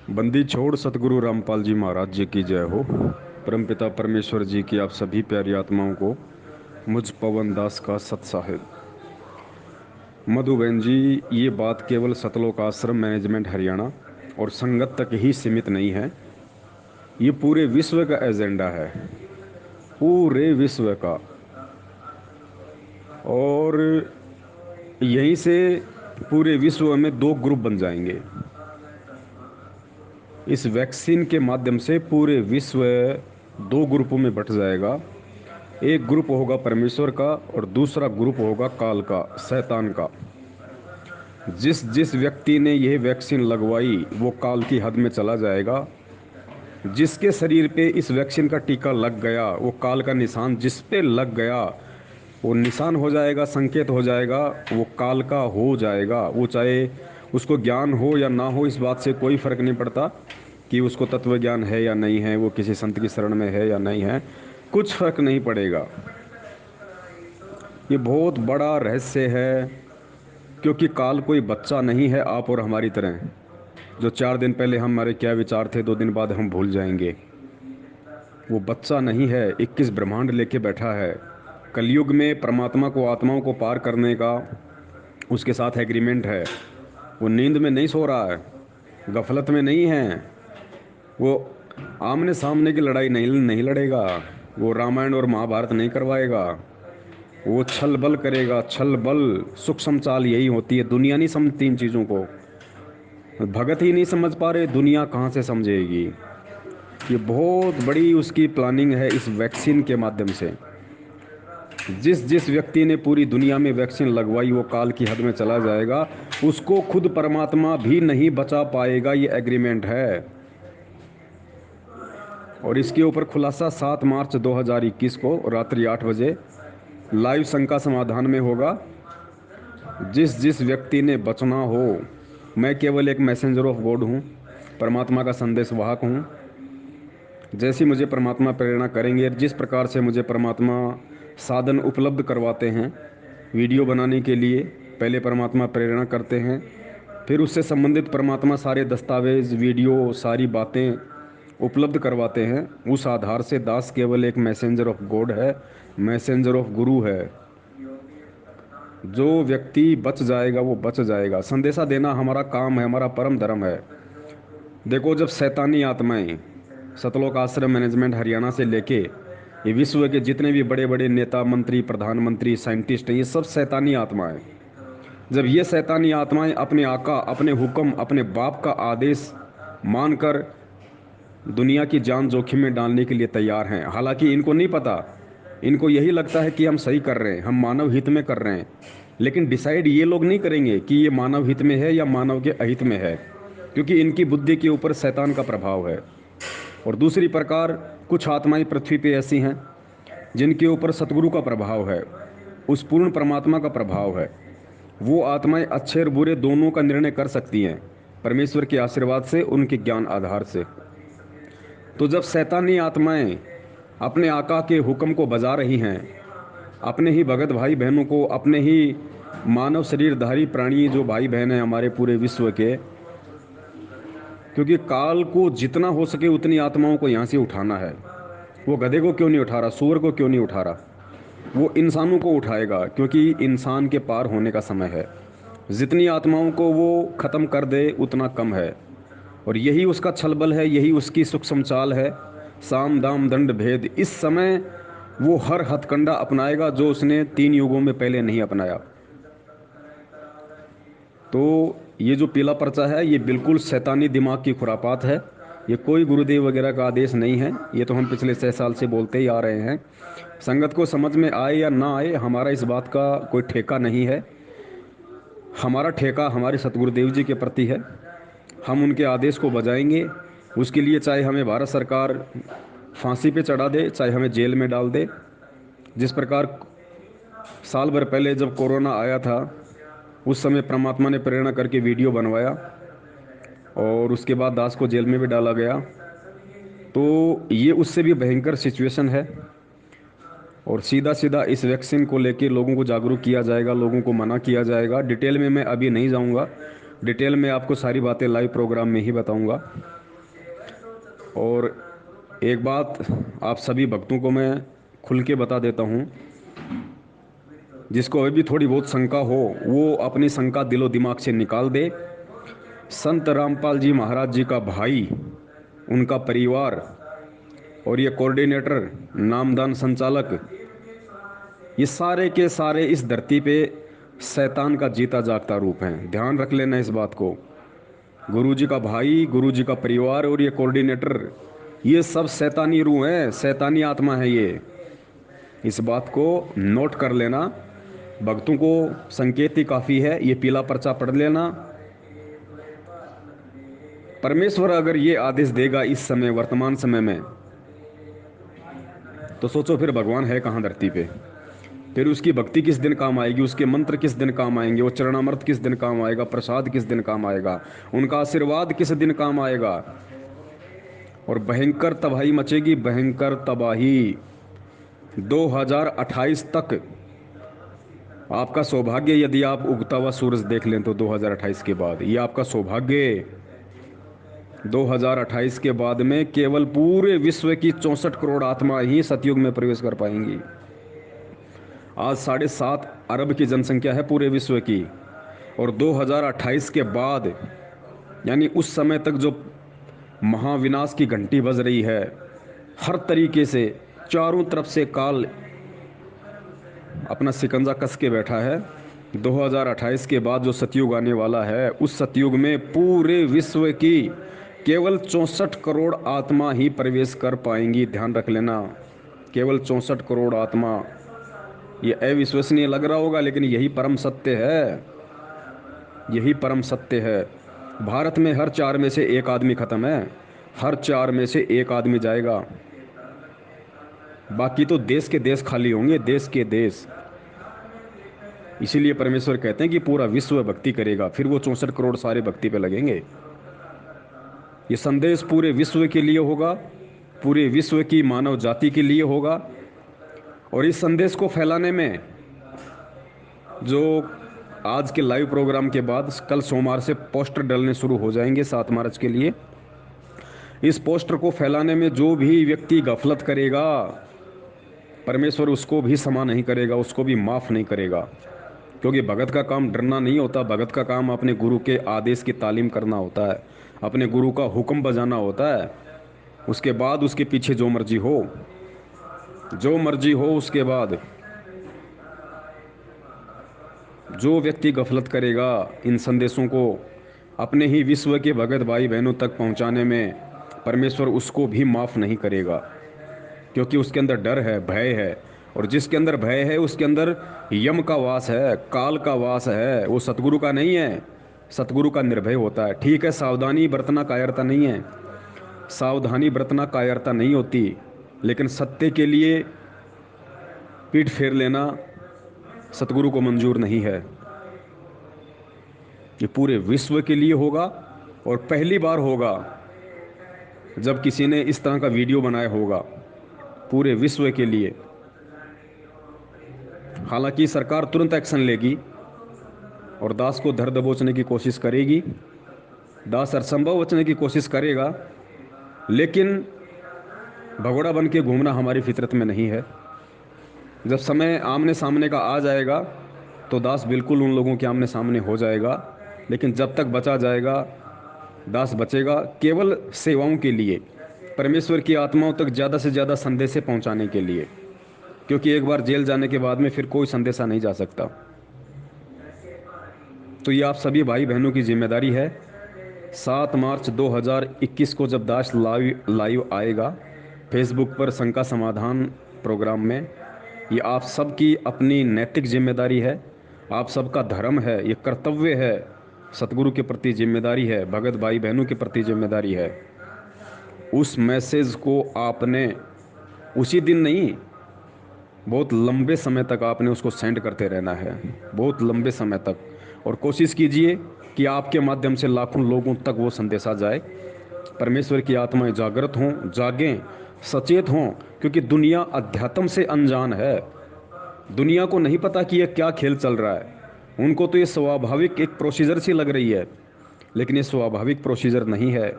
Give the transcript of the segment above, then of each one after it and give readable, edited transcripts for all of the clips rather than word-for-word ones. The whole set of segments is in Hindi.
बंदी छोड़ सतगुरु रामपाल जी महाराज जी की जय हो। परमपिता परमेश्वर जी की आप सभी प्यारी आत्माओं को मुझ पवन दास का सत साहिब। मधुबेन जी, ये बात केवल सतलोक आश्रम मैनेजमेंट हरियाणा और संगत तक ही सीमित नहीं है। ये पूरे विश्व का एजेंडा है, पूरे विश्व का। और यहीं से पूरे विश्व में दो ग्रुप बन जाएंगे। इस वैक्सीन के माध्यम से पूरे विश्व दो ग्रुपों में बंट जाएगा। एक ग्रुप होगा परमेश्वर का और दूसरा ग्रुप होगा काल का, शैतान का। जिस जिस व्यक्ति ने यह वैक्सीन लगवाई वो काल की हद में चला जाएगा। जिसके शरीर पे इस वैक्सीन का टीका लग गया, वो काल का निशान जिस पे लग गया वो निशान हो जाएगा, संकेत हो जाएगा, वो काल का हो जाएगा। वो चाहे उसको ज्ञान हो या ना हो, इस बात से कोई फर्क नहीं पड़ता कि उसको तत्व ज्ञान है या नहीं है, वो किसी संत की शरण में है या नहीं है, कुछ फर्क नहीं पड़ेगा। ये बहुत बड़ा रहस्य है, क्योंकि काल कोई बच्चा नहीं है आप और हमारी तरह, जो 4 दिन पहले हमारे क्या विचार थे 2 दिन बाद हम भूल जाएंगे। वो बच्चा नहीं है, 21 ब्रह्मांड लेके बैठा है। कलयुग में परमात्मा को, आत्माओं को पार करने का उसके साथ एग्रीमेंट है। वो नींद में नहीं सो रहा है, गफलत में नहीं है। वो आमने सामने की लड़ाई नहीं नहीं लड़ेगा। वो रामायण और महाभारत नहीं करवाएगा। वो छल बल करेगा, छल बल। सूक्ष्म चाल यही होती है। दुनिया नहीं समझती इन चीज़ों को। भगत ही नहीं समझ पा रहे, दुनिया कहाँ से समझेगी। ये बहुत बड़ी उसकी प्लानिंग है इस वैक्सीन के माध्यम से। जिस जिस व्यक्ति ने पूरी दुनिया में वैक्सीन लगवाई वो काल की हद में चला जाएगा। उसको खुद परमात्मा भी नहीं बचा पाएगा, ये एग्रीमेंट है। और इसके ऊपर खुलासा 7 मार्च 2021 को रात्रि 8 बजे लाइव शंका समाधान में होगा। जिस जिस व्यक्ति ने बचना हो, मैं केवल एक मैसेंजर ऑफ गॉड हूँ, परमात्मा का संदेश वाहक हूँ। जैसी मुझे परमात्मा प्रेरणा करेंगे, जिस प्रकार से मुझे परमात्मा साधन उपलब्ध करवाते हैं वीडियो बनाने के लिए, पहले परमात्मा प्रेरणा करते हैं, फिर उससे संबंधित परमात्मा सारे दस्तावेज, वीडियो, सारी बातें उपलब्ध करवाते हैं। उस आधार से दास केवल एक मैसेंजर ऑफ गॉड है, मैसेंजर ऑफ गुरु है। जो व्यक्ति बच जाएगा वो बच जाएगा। संदेशा देना हमारा काम है, हमारा परम धर्म है। देखो, जब शैतानी आत्माएं सतलोक आश्रम मैनेजमेंट हरियाणा से लेके ये विश्व के जितने भी बड़े बड़े नेता, मंत्री, प्रधानमंत्री, साइंटिस्ट हैं, ये सब शैतानी आत्माएं। जब ये शैतानी आत्माएं अपने आका, अपने हुक्म, अपने बाप का आदेश मानकर दुनिया की जान जोखिम में डालने के लिए तैयार हैं, हालांकि इनको नहीं पता, इनको यही लगता है कि हम सही कर रहे हैं, हम मानव हित में कर रहे हैं। लेकिन डिसाइड ये लोग नहीं करेंगे कि ये मानव हित में है या मानव के अहित में है, क्योंकि इनकी बुद्धि के ऊपर शैतान का प्रभाव है। और दूसरी प्रकार, कुछ आत्माएं पृथ्वी पे ऐसी हैं जिनके ऊपर सतगुरु का प्रभाव है, उस पूर्ण परमात्मा का प्रभाव है। वो आत्माएं अच्छे और बुरे दोनों का निर्णय कर सकती हैं परमेश्वर के आशीर्वाद से, उनके ज्ञान आधार से। तो जब शैतानी आत्माएं अपने आका के हुक्म को बजा रही हैं, अपने ही भगत भाई बहनों को, अपने ही मानव शरीरधारी प्राणी जो भाई बहन हैं हमारे पूरे विश्व के, क्योंकि काल को जितना हो सके उतनी आत्माओं को यहाँ से उठाना है। वो गधे को क्यों नहीं उठा रहा, सूअर को क्यों नहीं उठा रहा, वो इंसानों को उठाएगा, क्योंकि इंसान के पार होने का समय है। जितनी आत्माओं को वो ख़त्म कर दे उतना कम है। और यही उसका छलबल है, यही उसकी सूक्ष्म चाल है। साम दाम दंड भेद, इस समय वो हर हथकंडा अपनाएगा जो उसने 3 युगों में पहले नहीं अपनाया। तो ये जो पीला पर्चा है ये बिल्कुल शैतानी दिमाग की खुरापात है। ये कोई गुरुदेव वगैरह का आदेश नहीं है। ये तो हम पिछले 6 साल से बोलते ही आ रहे हैं। संगत को समझ में आए या ना आए, हमारा इस बात का कोई ठेका नहीं है। हमारा ठेका हमारे सतगुरुदेव जी के प्रति है। हम उनके आदेश को बजाएंगे। उसके लिए चाहे हमें भारत सरकार फांसी पे चढ़ा दे, चाहे हमें जेल में डाल दे। जिस प्रकार साल भर पहले जब कोरोना आया था, उस समय परमात्मा ने प्रेरणा करके वीडियो बनवाया और उसके बाद दास को जेल में भी डाला गया। तो ये उससे भी भयंकर सिचुएशन है। और सीधा सीधा इस वैक्सीन को लेके लोगों को जागरूक किया जाएगा, लोगों को मना किया जाएगा। डिटेल में मैं अभी नहीं जाऊंगा, डिटेल में आपको सारी बातें लाइव प्रोग्राम में ही बताऊंगा। और एक बात आप सभी भक्तों को मैं खुल के बता देता हूँ, जिसको अभी भी थोड़ी बहुत शंका हो वो अपनी शंका दिलो दिमाग से निकाल दे। संत रामपाल जी महाराज जी का भाई, उनका परिवार और ये कोऑर्डिनेटर, नामदान संचालक, ये सारे के सारे इस धरती पे शैतान का जीता जागता रूप हैं। ध्यान रख लेना इस बात को। गुरु जी का भाई, गुरु जी का परिवार और ये कोऑर्डिनेटर, ये सब शैतानी रूह हैं, शैतानी आत्मा है ये। इस बात को नोट कर लेना। भक्तों को संकेत ही काफ़ी है, ये पीला पर्चा पढ़ लेना। परमेश्वर अगर ये आदेश देगा इस समय, वर्तमान समय में, तो सोचो फिर भगवान है कहाँ धरती पे। फिर उसकी भक्ति किस दिन काम आएगी, उसके मंत्र किस दिन काम आएंगे, वो चरणामृत किस दिन काम आएगा, प्रसाद किस दिन काम आएगा, उनका आशीर्वाद किस दिन काम आएगा। और भयंकर तबाही मचेगी, भयंकर तबाही। 2028 तक आपका सौभाग्य, यदि आप उगता हुआ सूरज देख लें तो 2028 के बाद ये आपका सौभाग्य। 2028 के बाद में केवल पूरे विश्व की 64 करोड़ आत्मा ही सतयुग में प्रवेश कर पाएंगी। आज 7.5 अरब की जनसंख्या है पूरे विश्व की, और 2028 के बाद यानी उस समय तक जो महाविनाश की घंटी बज रही है, हर तरीके से चारों तरफ से काल अपना सिकंजा कस के बैठा है। 2028 के बाद जो सतयुग आने वाला है, उस सतयुग में पूरे विश्व की केवल 64 करोड़ आत्मा ही प्रवेश कर पाएंगी। ध्यान रख लेना, केवल 64 करोड़ आत्मा। ये अविश्वसनीय लग रहा होगा, लेकिन यही परम सत्य है, यही परम सत्य है। भारत में हर 4 में से 1 आदमी खत्म है, हर 4 में से 1 आदमी जाएगा। बाकी तो देश के देश खाली होंगे, देश के देश। इसीलिए परमेश्वर कहते हैं कि पूरा विश्व भक्ति करेगा, फिर वो 64 करोड़ सारे भक्ति पे लगेंगे। ये संदेश पूरे विश्व के लिए होगा, पूरे विश्व की मानव जाति के लिए होगा। और इस संदेश को फैलाने में जो आज के लाइव प्रोग्राम के बाद कल सोमवार से पोस्टर डलने शुरू हो जाएंगे 7 मार्च के लिए। इस पोस्टर को फैलाने में जो भी व्यक्ति गफलत करेगा, परमेश्वर उसको भी क्षमा नहीं करेगा, उसको भी माफ़ नहीं करेगा। क्योंकि भगत का काम डरना नहीं होता, भगत का काम अपने गुरु के आदेश की तालीम करना होता है, अपने गुरु का हुक्म बजाना होता है। उसके बाद उसके पीछे जो मर्जी हो, जो मर्जी हो, उसके बाद जो व्यक्ति गफलत करेगा इन संदेशों को अपने ही विश्व के भगत भाई बहनों तक पहुंचाने में, परमेश्वर उसको भी माफ़ नहीं करेगा। क्योंकि उसके अंदर डर है, भय है, और जिसके अंदर भय है उसके अंदर यम का वास है, काल का वास है। वो सतगुरु का नहीं है, सतगुरु का निर्भय होता है। ठीक है, सावधानी बरतना कायरता नहीं है, सावधानी बरतना कायरता नहीं होती, लेकिन सत्य के लिए पीठ फेर लेना सतगुरु को मंजूर नहीं है। ये पूरे विश्व के लिए होगा, और पहली बार होगा जब किसी ने इस तरह का वीडियो बनाया होगा पूरे विश्व के लिए। हालांकि सरकार तुरंत एक्शन लेगी और दास को धर दबोचने की कोशिश करेगी, दास असंभव बचने की कोशिश करेगा, लेकिन भगोड़ा बन के घूमना हमारी फितरत में नहीं है। जब समय आमने सामने का आ जाएगा तो दास बिल्कुल उन लोगों के आमने सामने हो जाएगा, लेकिन जब तक बचा जाएगा दास बचेगा केवल सेवाओं के लिए, परमेश्वर की आत्माओं तक ज़्यादा से ज़्यादा संदेशे पहुंचाने के लिए। क्योंकि एक बार जेल जाने के बाद में फिर कोई संदेशा नहीं जा सकता। तो ये आप सभी भाई बहनों की जिम्मेदारी है। 7 मार्च 2021 को जब दास लाइव आएगा फेसबुक पर शंका समाधान प्रोग्राम में, ये आप सबकी अपनी नैतिक जिम्मेदारी है, आप सबका धर्म है, ये कर्तव्य है, सतगुरु के प्रति जिम्मेदारी है, भगत भाई बहनों के प्रति जिम्मेदारी है। उस मैसेज को आपने उसी दिन नहीं, बहुत लंबे समय तक आपने उसको सेंड करते रहना है, बहुत लंबे समय तक। और कोशिश कीजिए कि आपके माध्यम से लाखों लोगों तक वो संदेशा जाए। परमेश्वर की आत्माएं जागृत हों, जागें, सचेत हों। क्योंकि दुनिया अध्यात्म से अनजान है, दुनिया को नहीं पता कि यह क्या खेल चल रहा है। उनको तो ये स्वाभाविक एक प्रोसीजर सी लग रही है, लेकिन ये स्वाभाविक प्रोसीजर नहीं है।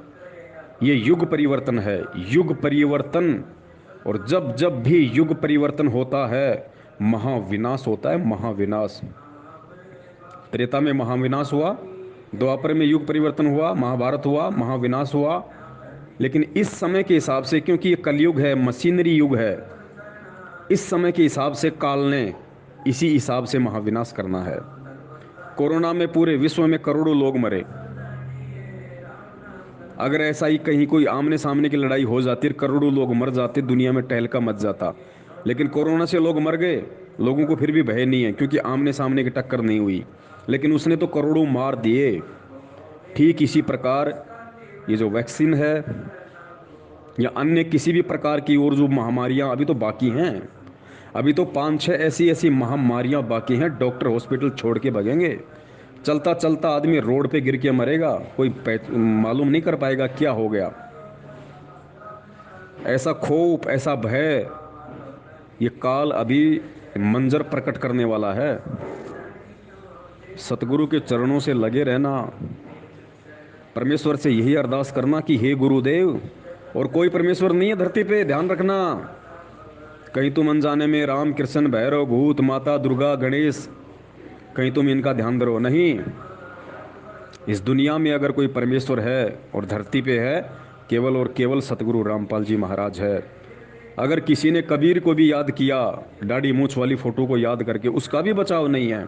ये युग परिवर्तन है, युग परिवर्तन। और जब जब भी युग परिवर्तन होता है महाविनाश होता है, महाविनाश। त्रेता में महाविनाश हुआ, द्वापर में युग परिवर्तन हुआ, महाभारत हुआ, महाविनाश हुआ। लेकिन इस समय के हिसाब से, क्योंकि ये कलयुग है, मशीनरी युग है, इस समय के हिसाब से काल ने इसी हिसाब से महाविनाश करना है। कोरोना में पूरे विश्व में करोड़ों लोग मरे। अगर ऐसा ही कहीं कोई आमने सामने की लड़ाई हो जाती, करोड़ों लोग मर जाते, दुनिया में टहलका मच जाता। लेकिन कोरोना से लोग मर गए, लोगों को फिर भी भय नहीं है, क्योंकि आमने सामने की टक्कर नहीं हुई। लेकिन उसने तो करोड़ों मार दिए। ठीक इसी प्रकार ये जो वैक्सीन है या अन्य किसी भी प्रकार की और जो महामारियां अभी तो बाकी हैं, अभी तो 5-6 ऐसी ऐसी महामारियां बाकी हैं, डॉक्टर हॉस्पिटल छोड़ के भागेंगे। चलता चलता आदमी रोड पे गिर के मरेगा, कोई मालूम नहीं कर पाएगा क्या हो गया। ऐसा खौफ, ऐसा भय, ये काल अभी मंजर प्रकट करने वाला है। सतगुरु के चरणों से लगे रहना, परमेश्वर से यही अरदास करना कि हे गुरुदेव, और कोई परमेश्वर नहीं है धरती पे, ध्यान रखना। कहीं तुम अनजाने में राम कृष्ण भैरव भूत माता दुर्गा गणेश, कहीं तुम इनका ध्यान धरो नहीं। इस दुनिया में अगर कोई परमेश्वर है और धरती पे है, केवल और केवल सतगुरु रामपाल जी महाराज है। अगर किसी ने कबीर को भी याद किया, दाढ़ी मूछ वाली फोटो को याद करके, उसका भी बचाव नहीं है।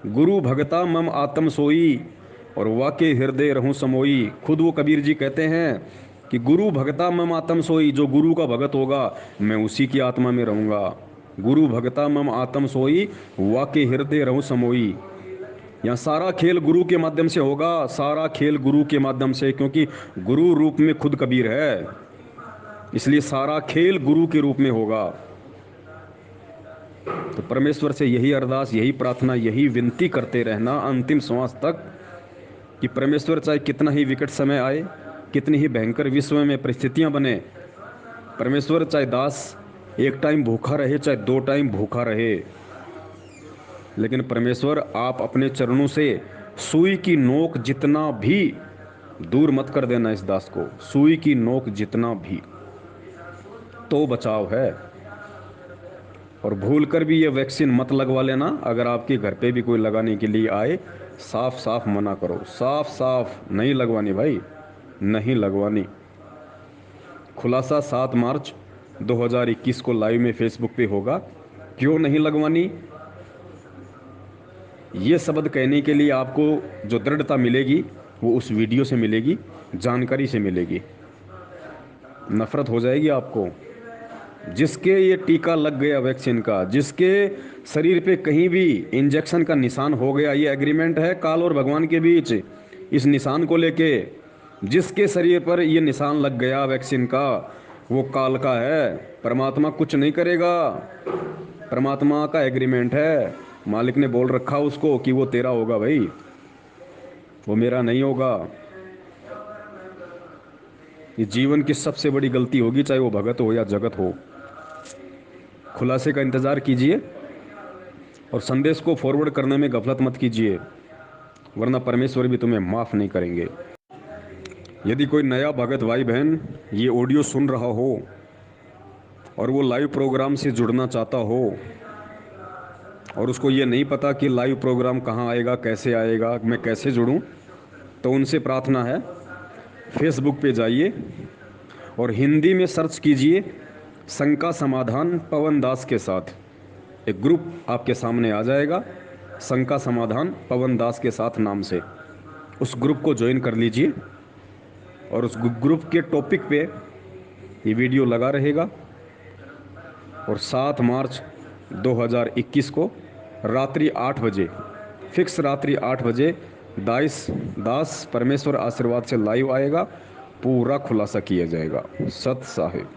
गुरु भगता मम आत्म सोई और वाके हृदय रहूं समोई। खुद वो कबीर जी कहते हैं कि गुरु भगता मम आत्म सोई, जो गुरु का भगत होगा मैं उसी की आत्मा में रहूंगा। गुरु भगता मम आत्म सोई वाके हृदय रहूं समोई। यहाँ सारा खेल गुरु के माध्यम से होगा, सारा खेल गुरु के माध्यम से, क्योंकि गुरु रूप में खुद कबीर है, इसलिए सारा खेल गुरु के रूप में होगा। तो परमेश्वर से यही अरदास, यही प्रार्थना, यही विनती करते रहना अंतिम श्वास तक कि परमेश्वर चाहे कितना ही विकट समय आए, कितनी ही भयंकर विश्व में परिस्थितियां बने, परमेश्वर चाहे दास एक टाइम भूखा रहे, चाहे 2 टाइम भूखा रहे, लेकिन परमेश्वर आप अपने चरणों से सुई की नोक जितना भी दूर मत कर देना इस दास को। सुई की नोक जितना भी तो बचाव है। और भूल कर भी ये वैक्सीन मत लगवा लेना। अगर आपके घर पे भी कोई लगाने के लिए आए, साफ साफ मना करो, साफ साफ नहीं लगवानी भाई, नहीं लगवानी। खुलासा 7 मार्च 2021 को लाइव में फेसबुक पे होगा। क्यों नहीं लगवानी, ये शब्द कहने के लिए आपको जो दृढ़ता मिलेगी वो उस वीडियो से मिलेगी, जानकारी से मिलेगी। नफरत हो जाएगी आपको। जिसके ये टीका लग गया वैक्सीन का, जिसके शरीर पे कहीं भी इंजेक्शन का निशान हो गया, ये एग्रीमेंट है काल और भगवान के बीच इस निशान को लेके। जिसके शरीर पर ये निशान लग गया वैक्सीन का, वो काल का है, परमात्मा कुछ नहीं करेगा। परमात्मा का एग्रीमेंट है, मालिक ने बोल रखा उसको कि वो तेरा होगा भाई, वो मेरा नहीं होगा। ये जीवन की सबसे बड़ी गलती होगी, चाहे वो भगत हो या जगत हो। खुलासे का इंतज़ार कीजिए और संदेश को फॉरवर्ड करने में गफलत मत कीजिए, वरना परमेश्वर भी तुम्हें माफ़ नहीं करेंगे। यदि कोई नया भगत भाई बहन ये ऑडियो सुन रहा हो और वो लाइव प्रोग्राम से जुड़ना चाहता हो और उसको ये नहीं पता कि लाइव प्रोग्राम कहाँ आएगा, कैसे आएगा, मैं कैसे जुड़ूं, तो उनसे प्रार्थना है फेसबुक पे जाइए और हिंदी में सर्च कीजिए शंका समाधान पवन दास के साथ। एक ग्रुप आपके सामने आ जाएगा, शंका समाधान पवन दास के साथ नाम से। उस ग्रुप को ज्वाइन कर लीजिए और उस ग्रुप के टॉपिक पे ये वीडियो लगा रहेगा। और 7 मार्च 2021 को रात्रि 8 बजे, फिक्स रात्रि 8 बजे दास परमेश्वर आशीर्वाद से लाइव आएगा, पूरा खुलासा किया जाएगा। सत साहिब।